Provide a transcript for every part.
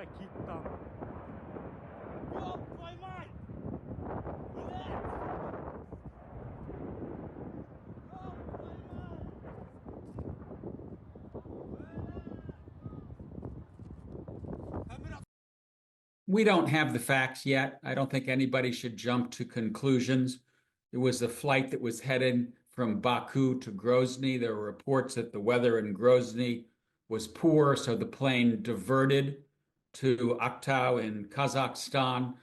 кит там. Ёб твою мать! We don't have the facts yet. I don't think anybody should jump to conclusions. It was a flight that was headed from Baku to Grozny. There were reports that the weather in Grozny was poor, so the plane diverted to Aktau in Kazakhstan.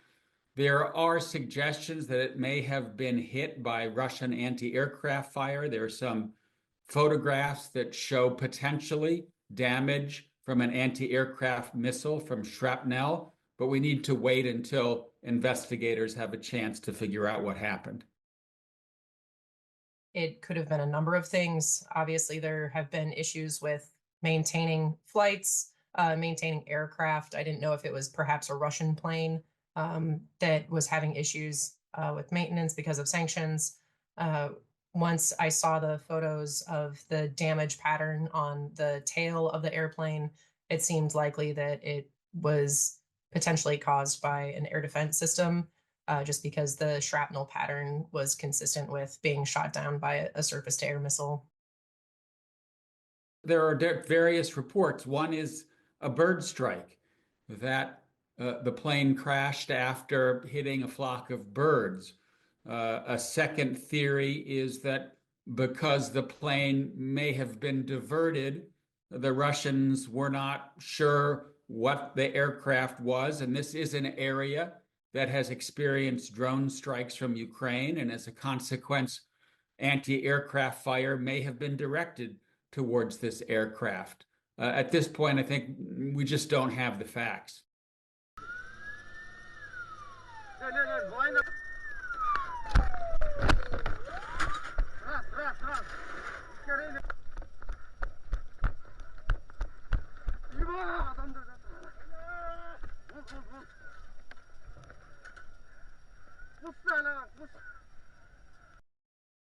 There are suggestions that it may have been hit by Russian anti-aircraft fire. There are some photographs that show potentially damage from an anti-aircraft missile from shrapnel, but we need to wait until investigators have a chance to figure out what happened. It could have been a number of things. Obviously, there have been issues with maintaining flights, maintaining aircraft. I didn't know if it was perhaps a Russian plane that was having issues with maintenance because of sanctions. Once I saw the photos of the damage pattern on the tail of the airplane, it seemed likely that it was potentially caused by an air defense system, just because the shrapnel pattern was consistent with being shot down by a surface-to-air missile. There are various reports. One is a bird strike, that the plane crashed after hitting a flock of birds. A second theory is that because the plane may have been diverted, the Russians were not sure what the aircraft was, and this is an area that has experienced drone strikes from Ukraine, and as a consequence, anti-aircraft fire may have been directed towards this aircraft. At this point, I think we just don't have the facts.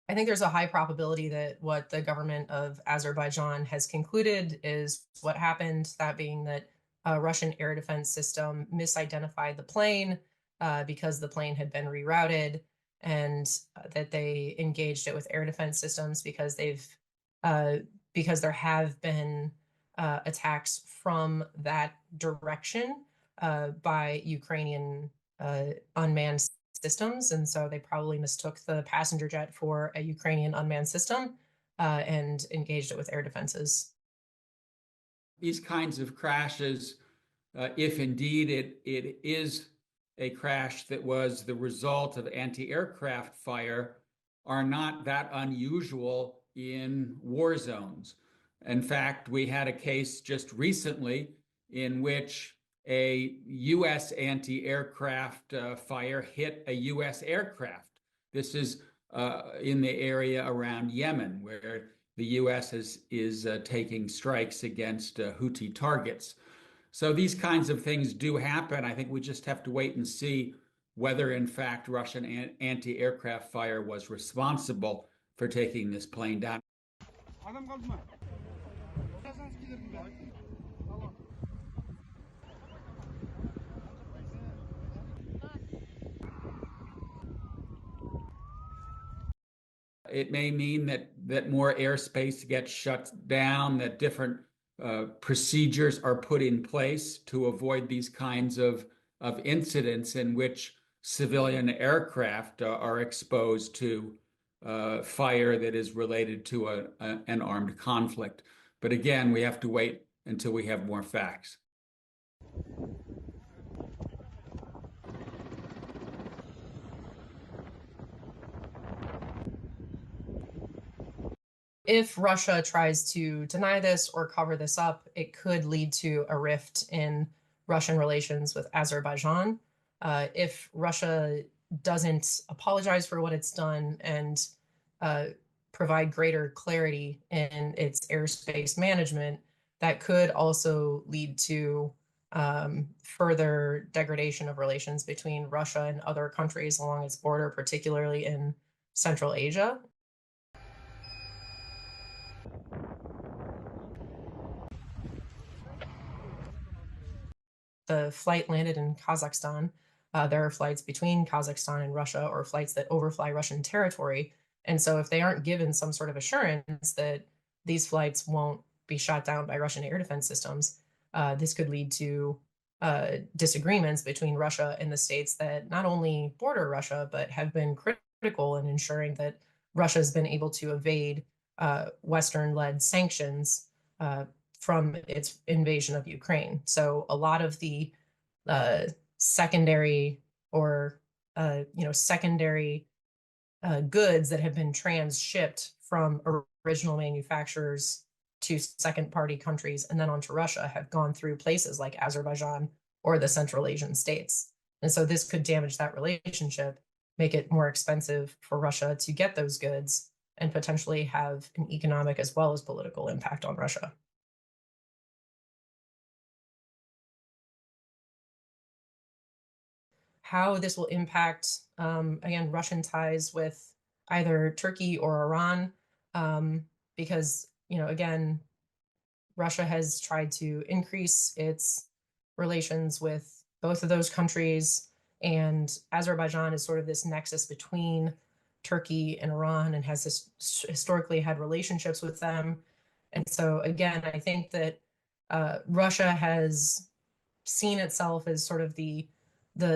I think there's a high probability that what the government of Azerbaijan has concluded is what happened, that being that a Russian air defense system misidentified the plane because the plane had been rerouted, and that they engaged it with air defense systems because because there have been attacks from that direction by Ukrainian unmanned systems, and so they probably mistook the passenger jet for a Ukrainian unmanned system and engaged it with air defenses. These kinds of crashes, if indeed it is a crash that was the result of anti-aircraft fire, are not that unusual in war zones. In fact, we had a case just recently in which a U.S. anti-aircraft fire hit a U.S. aircraft. This is in the area around Yemen, where the U.S. is taking strikes against Houthi targets. So these kinds of things do happen. I think we just have to wait and see whether, in fact, Russian anti-aircraft fire was responsible for taking this plane down. It may mean that more airspace gets shut down, that different procedures are put in place to avoid these kinds of incidents in which civilian aircraft are exposed to fire that is related to an armed conflict. But again, we have to wait until we have more facts. If Russia tries to deny this or cover this up, it could lead to a rift in Russian relations with Azerbaijan. If Russia doesn't apologize for what it's done and provide greater clarity in its airspace management, that could also lead to further degradation of relations between Russia and other countries along its border, particularly in Central Asia. the flight landed in Kazakhstan. There are flights between Kazakhstan and Russia, or flights that overfly Russian territory. And so if they aren't given some sort of assurance that these flights won't be shot down by Russian air defense systems, this could lead to disagreements between Russia and the states that not only border Russia, but have been critical in ensuring that Russia has been able to evade Western-led sanctions from its invasion of Ukraine. So a lot of the secondary or secondary goods that have been transshipped from original manufacturers to second-party countries and then onto Russia have gone through places like Azerbaijan or the Central Asian states. And so this could damage that relationship, make it more expensive for Russia to get those goods, and potentially have an economic as well as political impact on Russia. How this will impact, again, Russian ties with either Turkey or Iran, because, again, Russia has tried to increase its relations with both of those countries, and Azerbaijan is sort of this nexus between Turkey and Iran and has historically had relationships with them. And so, again, I think that Russia has seen itself as sort of the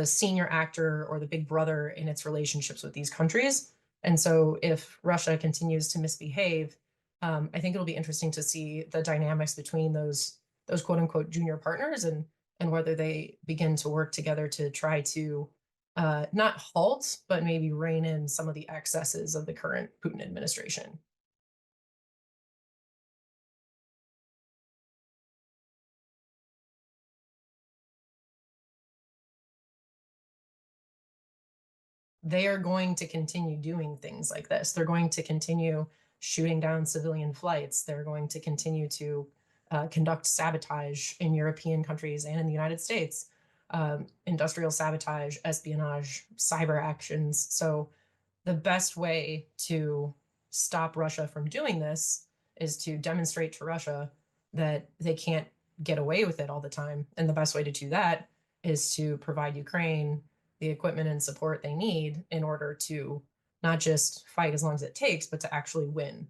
senior actor or the big brother in its relationships with these countries. And so if Russia continues to misbehave, I think it'll be interesting to see the dynamics between those quote unquote junior partners, and whether they begin to work together to try to not halt, but maybe rein in some of the excesses of the current Putin administration. They are going to continue doing things like this. They're going to continue shooting down civilian flights. They're going to continue to conduct sabotage in European countries and in the United States, industrial sabotage, espionage, cyber actions. So the best way to stop Russia from doing this is to demonstrate to Russia that they can't get away with it all the time. And the best way to do that is to provide Ukraine the equipment and support they need in order to not just fight as long as it takes, but to actually win.